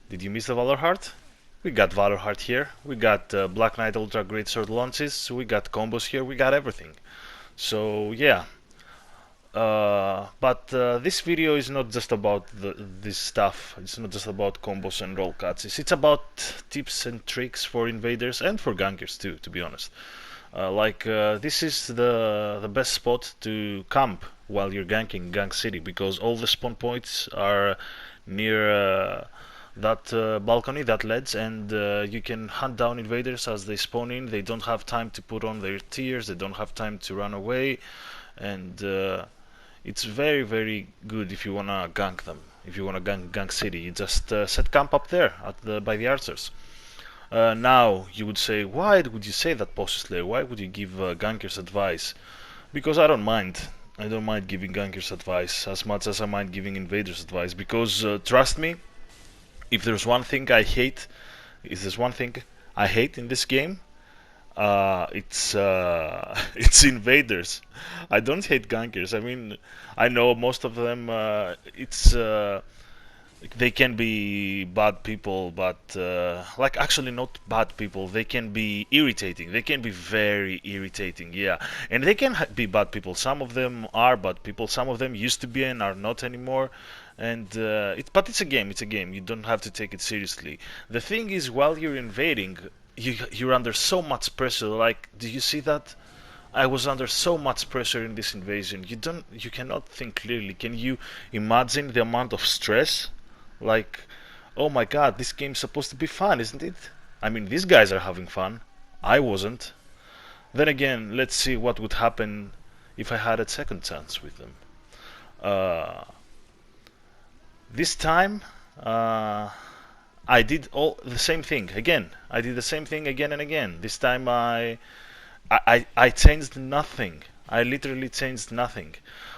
Did you miss the Valor Heart? We got Valor Heart here. We got Black Knight Ultra Great Sword launches. We got combos here. We got everything. So yeah. But this video is not just about this stuff. It's not just about combos and roll cuts. It's about tips and tricks for invaders and for gankers too, to be honest. This is the best spot to camp while you're ganking Gank City because all the spawn points are near that balcony, that ledge, and you can hunt down invaders as they spawn in. They don't have time to put on their tiers. They don't have time to run away, and it's very, very good if you wanna gank them. If you wanna gank City, you just set camp up there by the archers. Now you would say, why would you say that, Post Slayer? Why would you give gankers advice? Because I don't mind. I don't mind giving gankers advice as much as I mind giving invaders advice. Because trust me, if there's one thing I hate, if there's one thing I hate in this game, it's it's invaders. I don't hate gankers. I mean, I know most of them. It's they can be bad people, but like actually not bad people. They can be irritating. They can be very irritating. Yeah, and they can be bad people. Some of them are bad people. Some of them used to be and are not anymore. And but it's a game. It's a game. You don't have to take it seriously. The thing is, while you're invading, you're under so much pressure. Like, do you see that? I was under so much pressure in this invasion. You cannot think clearly. Can you imagine the amount of stress? Like, oh my god, this game's supposed to be fun, isn't it? I mean, these guys are having fun. I wasn't. Then again, let's see what would happen if I had a second chance with them. Uh, this time, I did all the same thing again. I did the same thing again and again. This time I changed nothing. I literally changed nothing.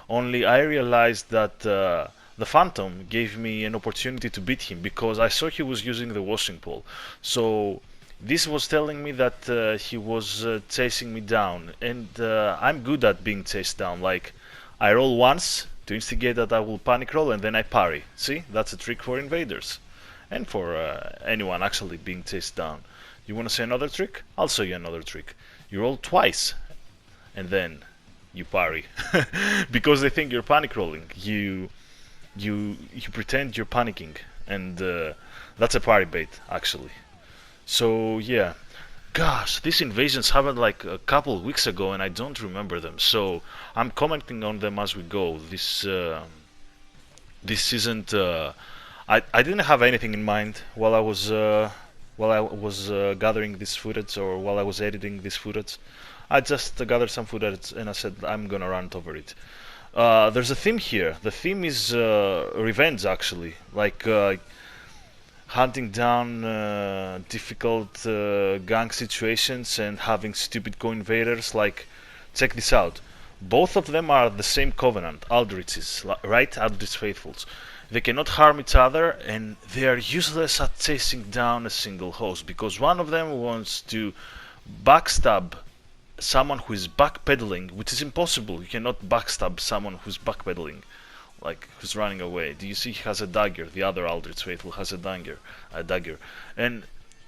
Only I realized that the Phantom gave me an opportunity to beat him because I saw he was using the washing pole. So this was telling me that he was chasing me down, and I'm good at being chased down. Like, I roll once to instigate that I will panic roll, and then I parry. See, that's a trick for invaders and for anyone actually being chased down. You want to see another trick? I'll show you another trick. You roll twice, and then you parry because they think you're panic rolling. You pretend you're panicking, and that's a parry bait actually. So yeah, gosh, these invasions happened like a couple of weeks ago, and I don't remember them. So I'm commenting on them as we go. This isn't. I didn't have anything in mind while I was gathering this footage or while I was editing this footage. I just gathered some footage and I said I'm gonna rant over it. There's a theme here. The theme is revenge, actually. Like hunting down difficult gang situations and having stupid co-invaders. Like, check this out. Both of them are the same covenant, Aldriches, right? Aldrich Faithfuls. They cannot harm each other, and they are useless at chasing down a single host because one of them wants to backstab someone who is backpedaling, which is impossible. You cannot backstab someone who's backpedaling, like who's running away. Do you see he has a dagger? The other Aldrich Faithful has a dagger, and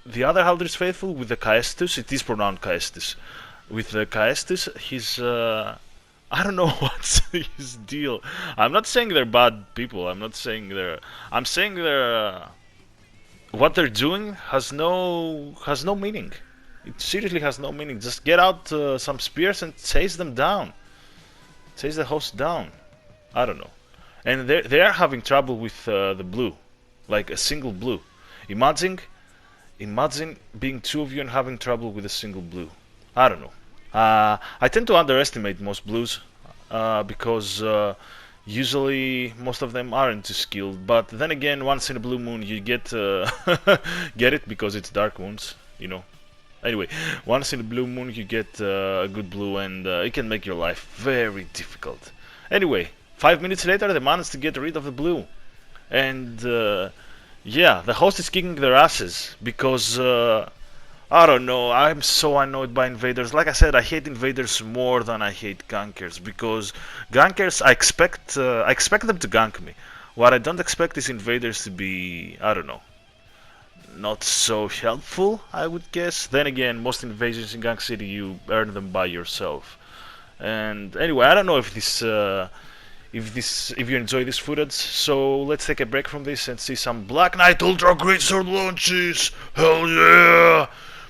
the other Aldrich Faithful with the Caestus, it is pronounced Caestus. With the Caestus, he's I don't know what's his deal. I'm not saying they're bad people. I'm not saying they're. I'm saying they're. What they're doing has no meaning. It seriously has no meaning. Just get out some spears and chase them down. Chase the host down. I don't know. And they are having trouble with the blue, like a single blue. Imagine being two of you and having trouble with a single blue. I don't know. I tend to underestimate most blues because usually most of them aren't too skilled. But then again, once in a blue moon, you get get it because it's dark wounds, you know. Anyway, once in a blue moon you get a good blue and it can make your life very difficult. Anyway, 5 minutes later they managed to get rid of the blue. And yeah, the host is kicking their asses because I don't know, I'm so annoyed by invaders. Like I said, I hate invaders more than I hate gankers because gankers I expect them to gank me. What I don't expect is invaders to be, I don't know, not so helpful, I would guess. Then again, most invasions in Gang City you earn them by yourself. And anyway, I don't know if you enjoy this footage. So let's take a break from this and see some Black Knight Ultra Great Sword launches. Hell yeah!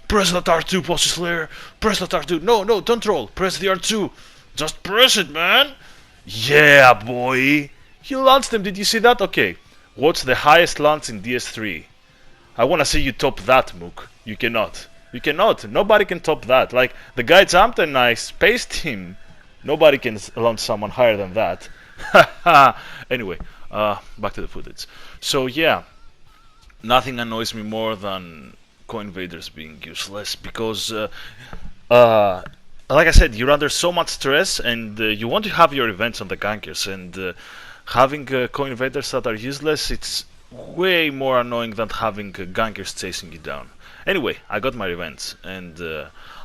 Press that R2, Posse Slayer. Press that R2. No, no, don't roll. Press the R2. Just press it, man. Yeah, boy. You launched them. Did you see that? Okay. What's the highest launch in DS3? I wanna see you top that, Mook. You cannot. You cannot. Nobody can top that. Like, the guy jumped and I spaced him. Nobody can launch someone higher than that. Anyway, back to the footage. So yeah, nothing annoys me more than coin invaders being useless because, uh, like I said, you're under so much stress and you want to have your events on the gankers, and having coin invaders that are useless, it's way more annoying than having gankers chasing you down. Anyway, I got my revenge and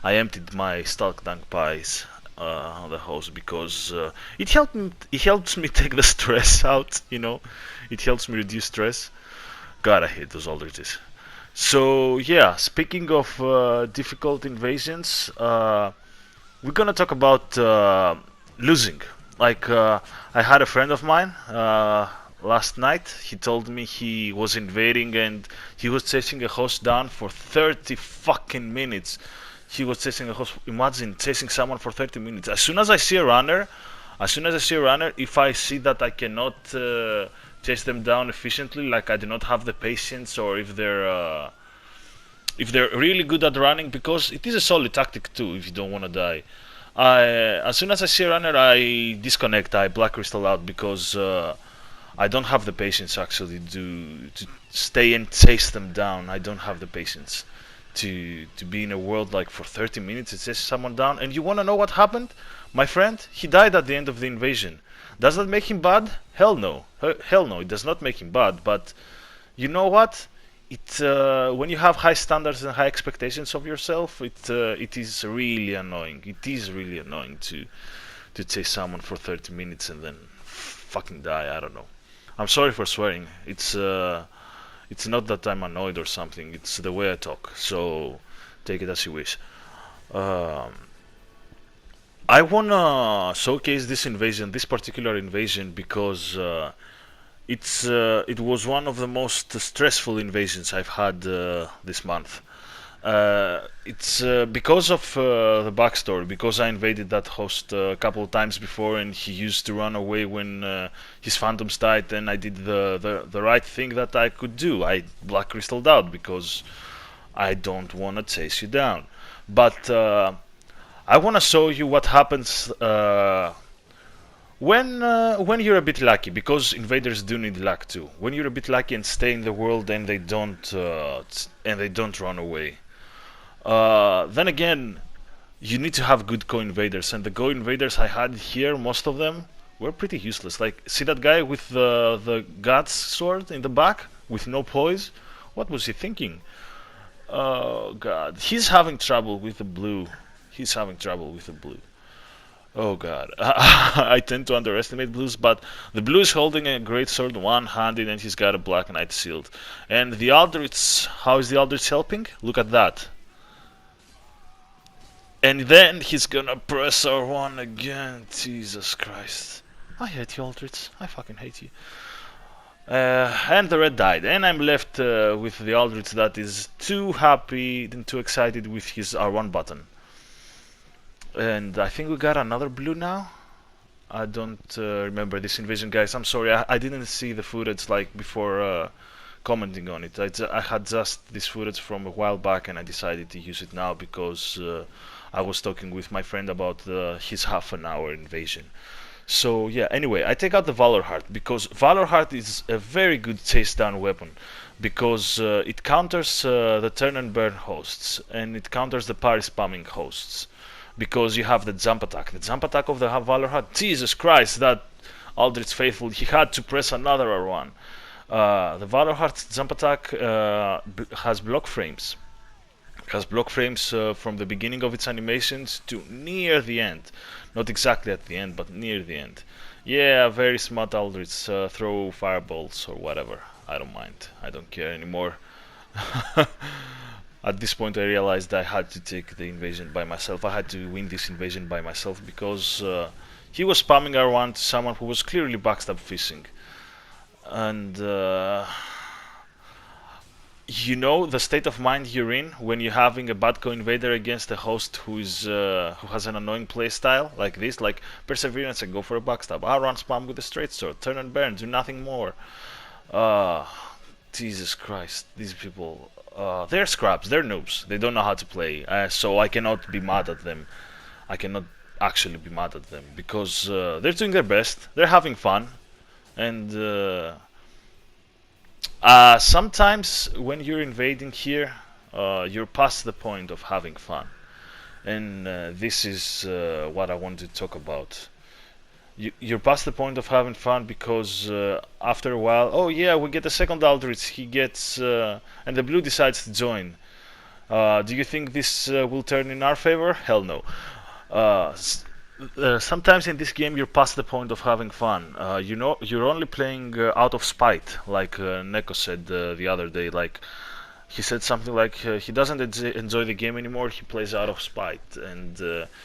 I emptied my Stalk Dank pies on the house because it helps me take the stress out. It helps me reduce stress. God, I hate those alderages. So yeah, speaking of difficult invasions, we're gonna talk about losing. Like, I had a friend of mine last night. He told me he was invading and he was chasing a host down for 30 fucking minutes. He was chasing a host. Imagine chasing someone for 30 minutes. As soon as I see a runner, if I see that I cannot chase them down efficiently, like I do not have the patience, or if they're really good at running, because it is a solid tactic too if you don't want to die. As soon as I see a runner, I disconnect. I black crystal out because I don't have the patience actually to stay and chase them down. I don't have the patience to be in a world like for 30 minutes to chase someone down. And you want to know what happened? My friend, he died at the end of the invasion. Does that make him bad? Hell no. Hell no, it does not make him bad. But you know what? When you have high standards and high expectations of yourself, it is really annoying. It is really annoying to chase someone for 30 minutes and then fucking die. I don't know. I'm sorry for swearing. It's not that I'm annoyed or something. It's the way I talk. So take it as you wish. Um, I wanna showcase this particular invasion, because it was one of the most stressful invasions I've had this month. It's because of the backstory, because I invaded that host a couple of times before, and he used to run away when his phantoms died, and I did the right thing that I could do. I black crystalled out because I don't want to chase you down. But I want to show you what happens when you're a bit lucky, because invaders do need luck too. When you're a bit lucky and stay in the world and they don't run away. Then again, you need to have good co-invaders, and the co-invaders I had here, most of them were pretty useless. Like, see that guy with the guts sword in the back with no poise? What was he thinking? Oh god, he's having trouble with the blue. He's having trouble with the blue. Oh god, I tend to underestimate blues, but the blue is holding a great sword one-handed, and he's got a black knight shield. And the Aldrich, how is the Aldrich helping? Look at that. And then he's gonna press R1 again. Jesus Christ. I hate you, Aldrich. I fucking hate you. And the red died, and I'm left with the Aldrich that is too happy and too excited with his R1 button. And I think we got another blue now. I don't remember this invasion, guys. I'm sorry, I didn't see the footage like before commenting on it. I had just this footage from a while back, and I decided to use it now because I was talking with my friend about his half an hour invasion. So yeah, anyway, I take out the Valor Heart because Valor Heart is a very good chase down weapon, because it counters the turn and burn hosts, and it counters the parry spamming hosts, because you have the jump attack. The jump attack of the Valor Heart, Jesus Christ, that Aldrich Faithful, he had to press another R1. The Valor Heart jump attack has block frames. Has block frames from the beginning of its animations to near the end. Not exactly at the end, but near the end. Yeah, very smart Aldrich, throw fireballs or whatever. I don't mind. I don't care anymore. At this point, I realized I had to take the invasion by myself. I had to win this invasion by myself because he was spamming R1 to someone who was clearly backstab fishing. And you know the state of mind you're in when you're having a bad co-invader against a host who has an annoying playstyle like this, like Perseverance and go for a backstab, R1 spam with a straight sword, turn and burn, do nothing more. Uh, Jesus Christ, these people, they're scraps, they're noobs, they don't know how to play, so I cannot be mad at them. I cannot actually be mad at them because they're doing their best, they're having fun, and sometimes when you're invading here, you're past the point of having fun, and this is what I want to talk about. You're past the point of having fun because after a while, oh yeah, we get a second Aldrich, he gets, and the blue decides to join. Do you think this will turn in our favor? Hell no. Uh, Sometimes in this game you're past the point of having fun. You know, you're only playing out of spite, like Neko said the other day. Like he said something like he doesn't enjoy the game anymore. He plays out of spite, and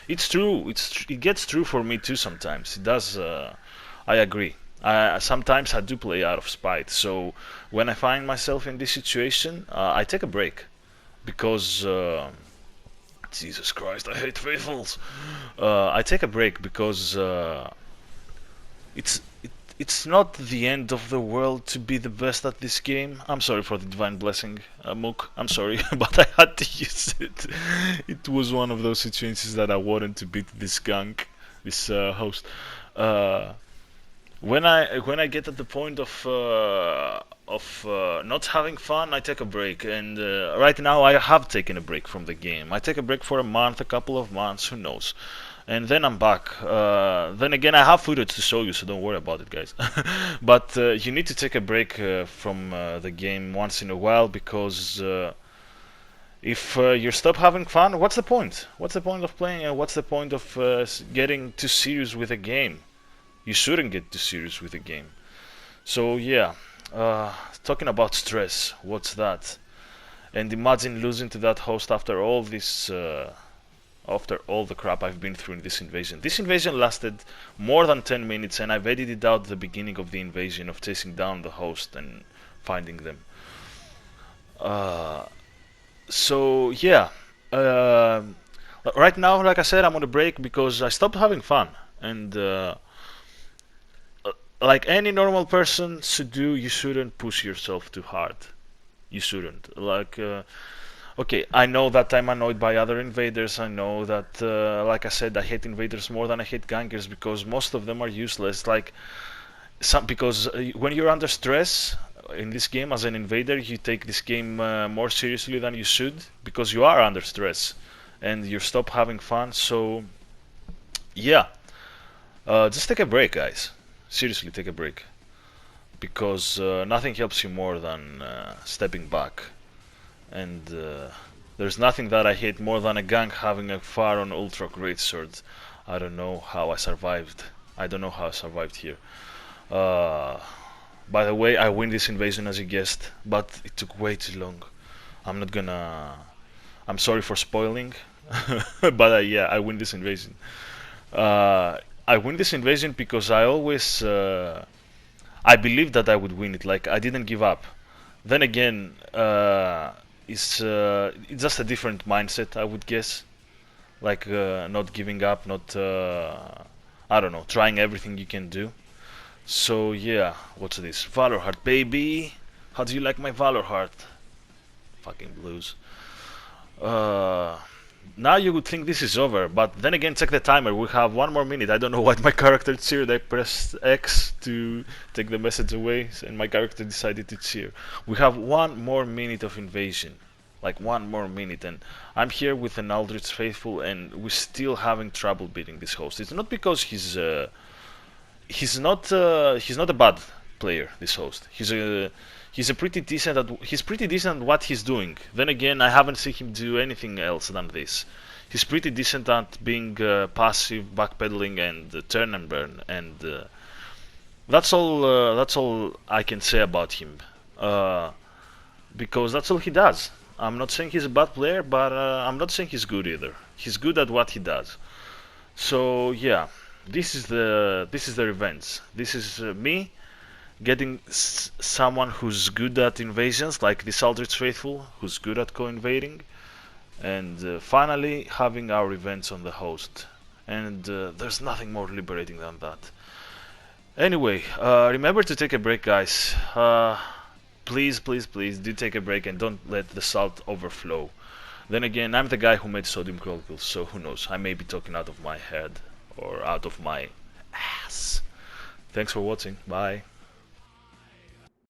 it's true. It gets true for me too sometimes. It does. I agree. Sometimes I do play out of spite. So when I find myself in this situation, I take a break because. Jesus Christ, I hate faithfuls. I take a break because it's it's not the end of the world to be the best at this game. I'm sorry for the divine blessing, Mook. I'm sorry, but I had to use it. It was one of those situations that I wanted to beat this gunk, this host. Uh, when I get at the point of not having fun, I take a break. And right now, I have taken a break from the game. I take a break for a month, a couple of months, who knows. And then I'm back. Then again, I have footage to show you, so don't worry about it, guys. But you need to take a break from the game once in a while because if you stop having fun, what's the point? What's the point of playing? And what's the point of getting too serious with a game? You shouldn't get too serious with a game. So yeah, talking about stress, what's that? And imagine losing to that host after all this, after all the crap I've been through in this invasion. This invasion lasted more than 10 minutes, and I've edited out the beginning of the invasion of chasing down the host and finding them. Uh, so yeah, uh, right now, like I said, I'm on a break because I stopped having fun, and like any normal person should do, you shouldn't push yourself too hard. You shouldn't. Like, okay, I know that I'm annoyed by other invaders. I know that, like I said, I hate invaders more than I hate gankers because most of them are useless. Like, some because when you're under stress in this game as an invader, you take this game more seriously than you should because you are under stress and you stop having fun. So, yeah, just take a break, guys. Seriously, take a break because nothing helps you more than stepping back. And there's nothing that I hate more than a gank having a Pharaon Ultra Great Sword. I don't know how I survived. I don't know how I survived here. Uh, by the way, I win this invasion as you guessed, but it took way too long. I'm not gonna. I'm sorry for spoiling, but yeah, I win this invasion. Uh, I win this invasion because I always I believed that I would win it. Like I didn't give up. Then again, it's just a different mindset, I would guess. Like not giving up, not I don't know, trying everything you can do. So yeah, what's this? Valorheart, baby. How do you like my Valorheart? Fucking blues. Uh, Now you would think this is over, but then again, check the timer. We have 1 more minute. I don't know what my character cheered. I pressed X to take the message away, and my character decided to cheer. We have 1 more minute of invasion. Like 1 more minute, and I'm here with an Aldrich Faithful, and we're still having trouble beating this host. It's not because he's not a bad player. This host, he's pretty decent at what he's doing. Then again, I haven't seen him do anything else than this. He's pretty decent at being passive, backpedaling, and turn and burn, and that's all. That's all I can say about him. Uh, because that's all he does. I'm not saying he's a bad player, but I'm not saying he's good either. He's good at what he does. So yeah, this is the revenge. This is me getting someone who's good at invasions, like this Aldrich Faithful, who's good at co-invading, and finally having our revenge on the host. And there's nothing more liberating than that. Anyway, remember to take a break, guys. Please, please, please do take a break and don't let the salt overflow. Then again, I'm the guy who made Sodium Chronicles, so who knows? I may be talking out of my head or out of my ass. Thanks for watching. Bye.